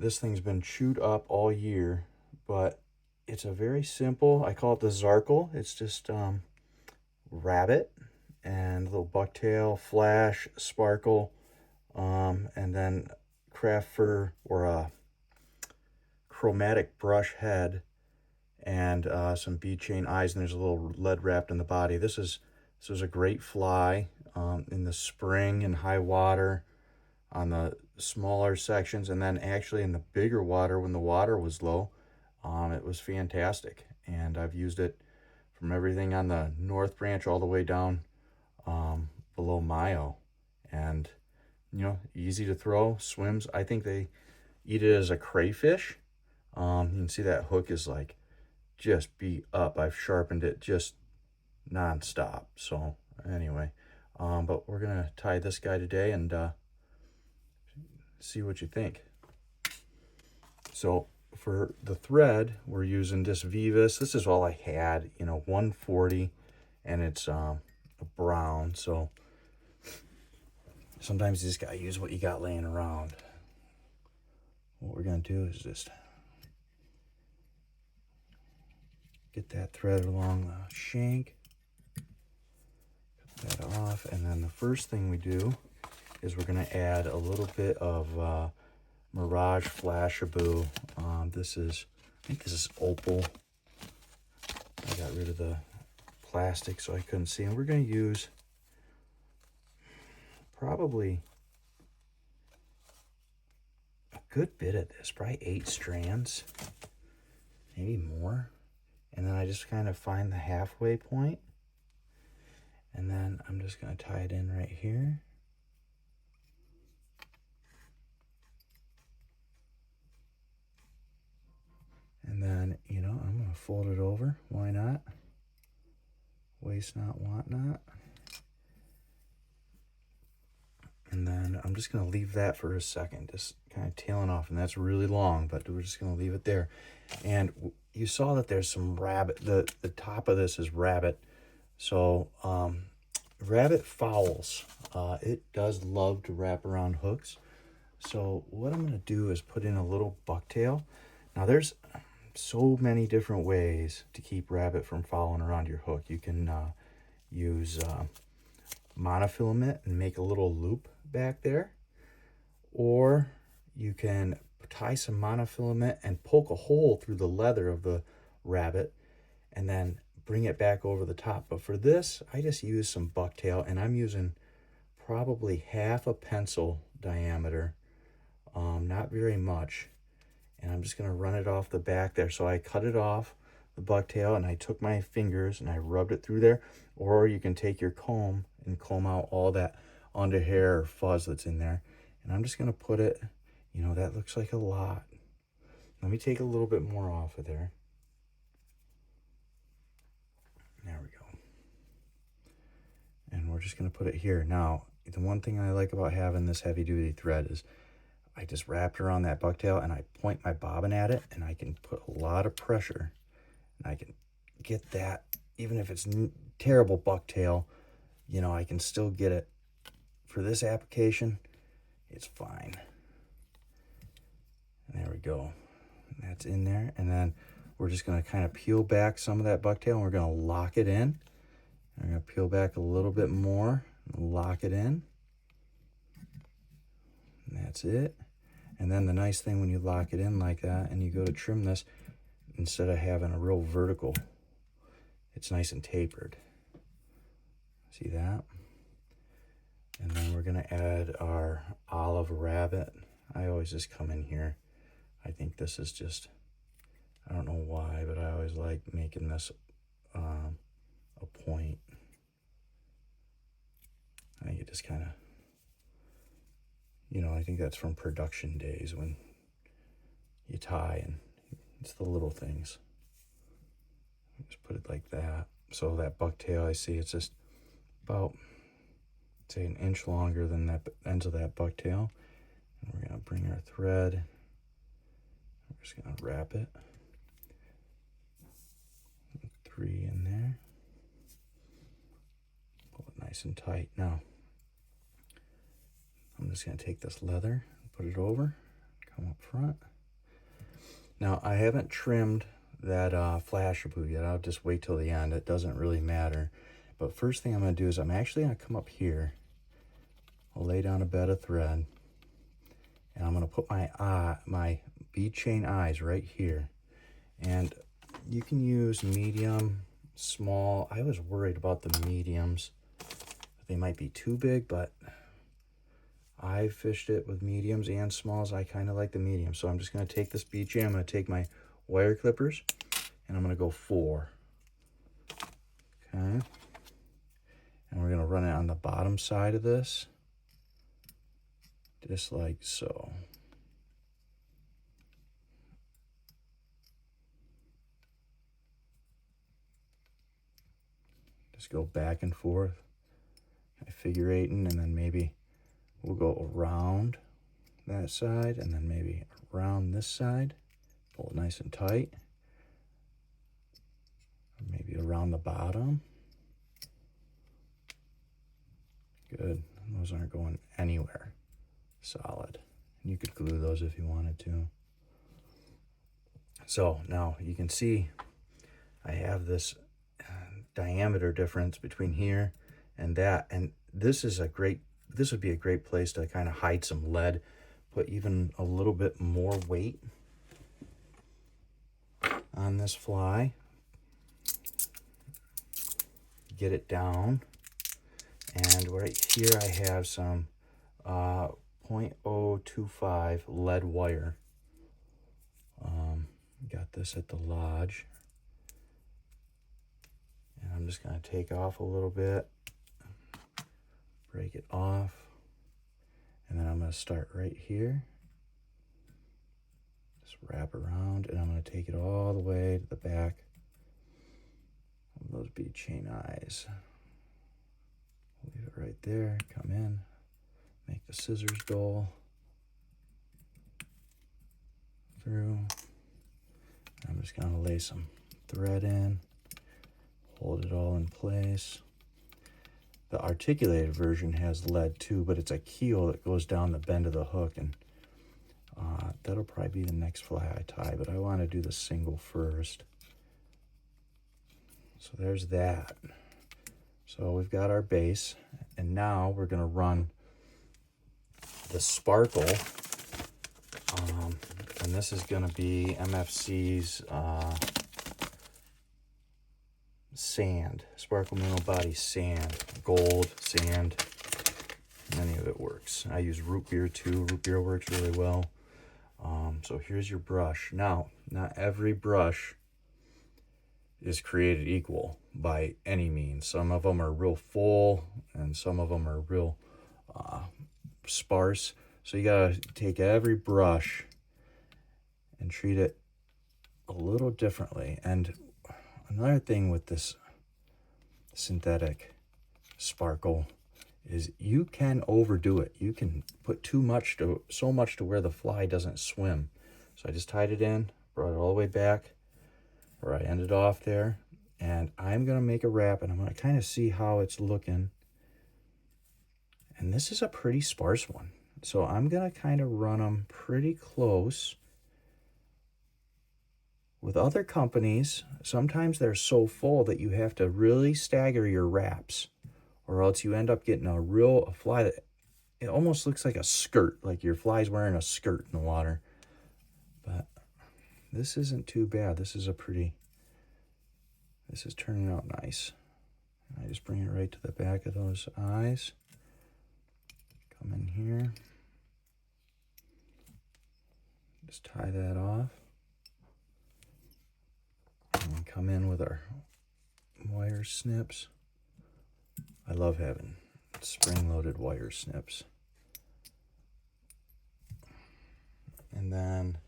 this thing's been chewed up all year, but it's a very simple, I call it the Zarkle. It's just rabbit and little bucktail, flash, sparkle, and then craft fur or a chromatic brush head, and some bead chain eyes, and there's a little lead wrapped in the body. This is a great fly in the spring and high water on the smaller sections, and then actually in the bigger water when the water was low. It was fantastic, and I've used it from everything on the North Branch all the way down below Mayo, and you know, easy to throw, swims. I think they eat it as a crayfish. You can see that hook is like just beat up. I've sharpened it just non-stop. So anyway, but we're gonna tie this guy today and see what you think. So for the thread, we're using this Veevus. This is all I had, you know, 140, and it's a brown. So sometimes you just gotta use what you got laying around. What we're gonna do is just get that thread along the shank, cut that off, and then the first thing we do is we're gonna add a little bit of Mirage Flashaboo. I think this is Opal. I got rid of the plastic so I couldn't see, and we're gonna use probably a good bit of this, probably 8 strands, maybe more. And then I just kind of find the halfway point, and then I'm just going to tie it in right here. And then, you know, I'm going to fold it over. Why not? Waste not, want not. And then I'm just going to leave that for a second, just kind of tailing off. And that's really long, but we're just going to leave it there. And you saw that there's some rabbit. The top of this is rabbit. So rabbit fowls, it does love to wrap around hooks. So what I'm going to do is put in a little bucktail. Now there's so many different ways to keep rabbit from fouling around your hook. You can use monofilament and make a little loop back there, or you can tie some monofilament and poke a hole through the leather of the rabbit and then bring it back over the top. But for this, I just use some bucktail, and I'm using probably half a pencil diameter, not very much, and I'm just going to run it off the back there. So I cut it off the bucktail, and I took my fingers and I rubbed it through there, or you can take your comb and comb out all that under hair or fuzz that's in there. And I'm just going to put it, you know, that looks like a lot. Let me take a little bit more off of there. There we go. And we're just going to put it here. Now, the one thing I like about having this heavy duty thread is I just wrap it around that bucktail and I point my bobbin at it, and I can put a lot of pressure, and I can get that, even if it's terrible bucktail, you know, I can still get it. For this application, it's fine. And there we go. And that's in there. And then we're just going to kind of peel back some of that bucktail, and we're going to lock it in. I'm going to peel back a little bit more and lock it in. And that's it. And then the nice thing when you lock it in like that and you go to trim this, instead of having a real vertical, it's nice and tapered. See that? And then we're going to add our olive rabbit. I always just come in here. I think this is just, I don't know why, but I always like making this a point. I think it just kind of, you know, I think that's from production days when you tie, and it's the little things. Just put it like that. So that bucktail, I see it's just about, say, an inch longer than that ends of that bucktail. And we're going to bring our thread. We're just going to wrap it. 3 in there. Pull it nice and tight. Now, I'm just going to take this leather, put it over, come up front. Now, I haven't trimmed that Flashaboo yet. I'll just wait till the end. It doesn't really matter. But first thing I'm going to do is I'm actually going to come up here. I'll lay down a bed of thread. And I'm going to put my bead chain eyes right here. And you can use medium, small. I was worried about the mediums. They might be too big, but I fished it with mediums and smalls. I kind of like the medium. So I'm just going to take this bead chain. I'm going to take my wire clippers, and I'm going to go 4. Okay. And we're going to run it on the bottom side of this, just like so. Just go back and forth, figure eighting, and then maybe we'll go around that side and then maybe around this side. Pull it nice and tight. Or maybe around the bottom. Good. Those aren't going anywhere. Solid. And you could glue those if you wanted to. So now you can see I have this diameter difference between here and that, and this would be a great place to kind of hide some lead, put even a little bit more weight on this fly, get it down. And right here I have some 0.025 lead wire. Got this at the lodge. And I'm just going to take off a little bit, break it off, and then I'm going to start right here. Just wrap around, and I'm going to take it all the way to the back of those bead chain eyes. Leave it right there, come in, make the scissors go through. I'm just going to lay some thread in, hold it all in place. The articulated version has lead too, but it's a keel that goes down the bend of the hook, and that'll probably be the next fly I tie, but I want to do the single first. So there's that. So we've got our base, and now we're going to run the sparkle, and this is going to be MFC's sand, sparkle mineral body sand, gold sand. Any of it works. I use root beer too. Root beer works really well. So here's your brush. Now, not every brush is created equal by any means. Some of them are real full, and some of them are real sparse. So you gotta take every brush and treat it a little differently. And another thing with this synthetic sparkle is you can overdo it. You can put so much to where the fly doesn't swim. So I just tied it in, brought it all the way back where I ended off there, and I'm gonna make a wrap, and I'm gonna kind of see how it's looking. And this is a pretty sparse one, so I'm gonna kind of run them pretty close. With other companies, sometimes they're so full that you have to really stagger your wraps, or else you end up getting a fly that it almost looks like a skirt, like your fly's wearing a skirt in the water. But this isn't too bad. This is turning out nice. I just bring it right to the back of those eyes. Come in here. Just tie that off. And come in with our wire snips. I love having spring-loaded wire snips. And then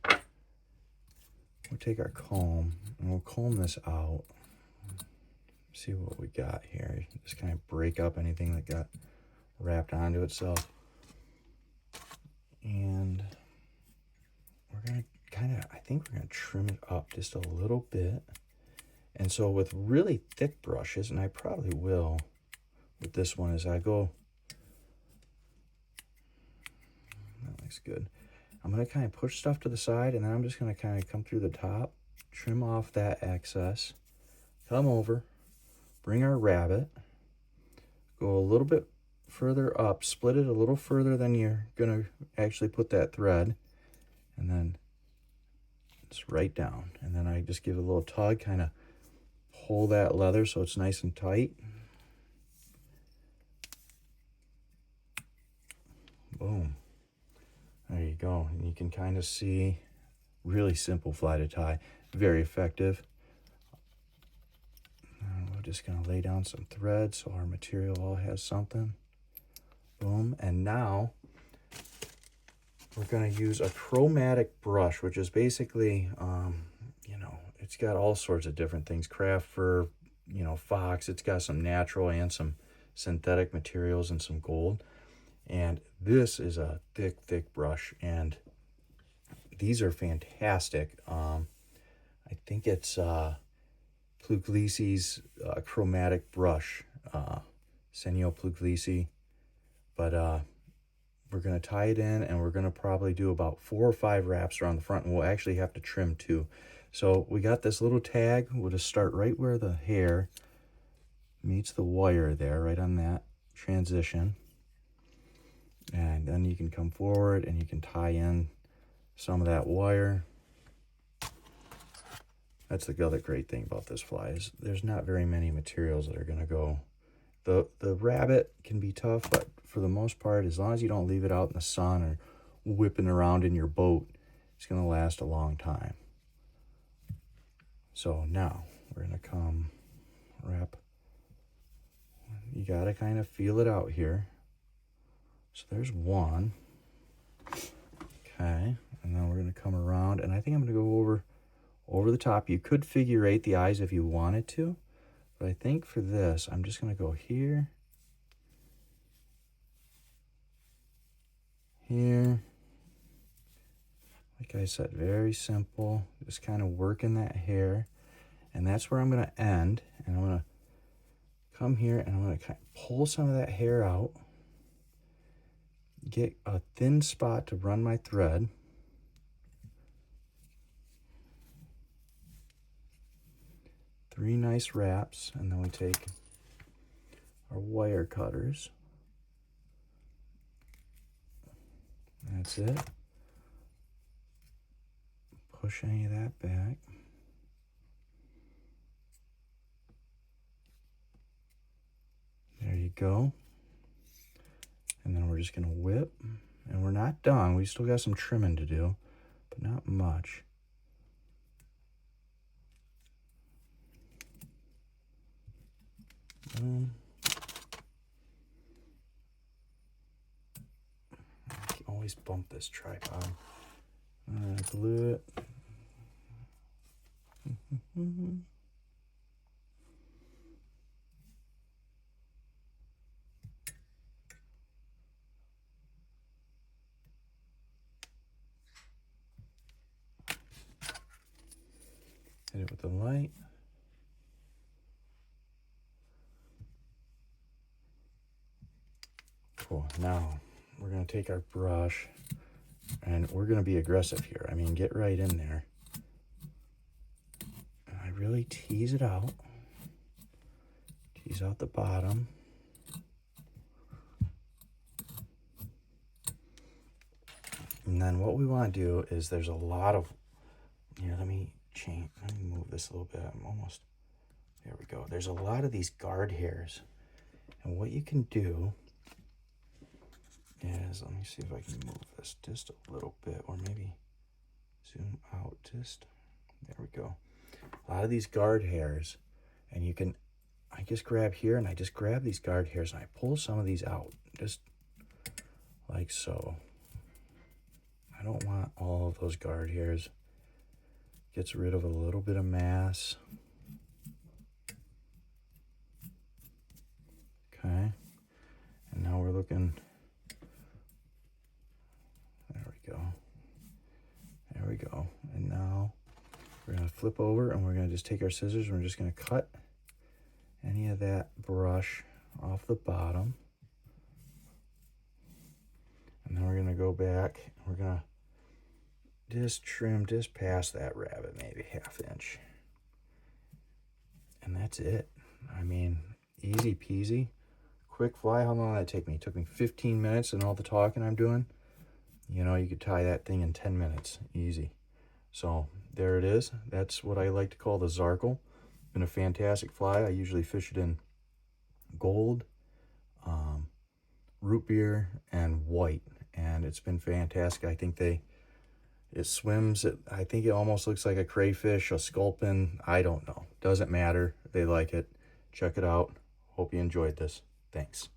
we'll take our comb and we'll comb this out. See what we got here. Just kind of break up anything that got wrapped onto itself. And we're going to I think we're going to trim it up just a little bit. And so with really thick brushes, and I probably will with this one as I go, that looks good. I'm going to kind of push stuff to the side, and then I'm just going to kind of come through the top, trim off that excess, come over, bring our rabbit, go a little bit further up, split it a little further than you're going to actually put that thread, and then it's right down. And then I just give it a little tug, kind of pull that leather so it's nice and tight. Boom. There you go. And you can kind of see, really simple fly to tie, very effective. And we're just going to lay down some thread so our material all has something. Boom. And now we're going to use a chromatic brush, which is basically, you know, it's got all sorts of different things. Craft fur, you know, fox. It's got some natural and some synthetic materials and some gold. And this is a thick, thick brush, and these are fantastic. I think it's Puglisi's chromatic brush, Senyo Puglisi. But we're going to tie it in, and we're going to probably do about 4 or 5 wraps around the front, and we'll actually have to trim too. So we got this little tag. We'll just start right where the hair meets the wire there, right on that transition. And then you can come forward and you can tie in some of that wire. That's the other great thing about this fly, is there's not very many materials that are going to go. The rabbit can be tough, but for the most part, as long as you don't leave it out in the sun or whipping around in your boat, it's going to last a long time. So now we're going to come wrap. You got to kind of feel it out here. So there's one. Okay, and then we're going to come around, and I think I'm going to go over the top. You could figure 8 the eyes if you wanted to, but I think for this, I'm just going to go here, here. Like I said, very simple, just kind of working that hair, and that's where I'm going to end, and I'm going to come here, and I'm going to kind of pull some of that hair out, get a thin spot to run my thread. Three nice wraps, and then we take our wire cutters. That's it. Push any of that back. There you go. And then we're just going to whip, and we're not done. We still got some trimming to do, but not much. I can always bump this tripod. I glue it. Hit it with the light. Cool. Now we're going to take our brush, and we're going to be aggressive here. I mean, get right in there. And I really tease it out. Tease out the bottom. And then what we want to do is, there's a lot of, here, let me move this a little bit. I'm almost, there we go. There's a lot of these guard hairs. And what you can do is, let me see if I can move this just a little bit, or maybe zoom out just, there we go. A lot of these guard hairs, and you can, I just grab here, and I just grab these guard hairs, and I pull some of these out, just like so. I don't want all of those guard hairs. Gets rid of a little bit of mass. Okay, and now we're looking, there we go. There we go. And now we're going to flip over, and we're going to just take our scissors, and we're just going to cut any of that brush off the bottom. And then we're going to go back, and we're going to just trim just past that rabbit, maybe ½ inch. And that's it. I mean, easy peasy. Quick fly. How long did that take me? It took me 15 minutes and all the talking I'm doing. You know, you could tie that thing in 10 minutes. Easy. So there it is. That's what I like to call the Zarkle. Been a fantastic fly. I usually fish it in gold, root beer, and white. And it's been fantastic. I think it swims. I think it almost looks like a crayfish, a sculpin. I don't know. Doesn't matter. They like it. Check it out. Hope you enjoyed this. Thanks.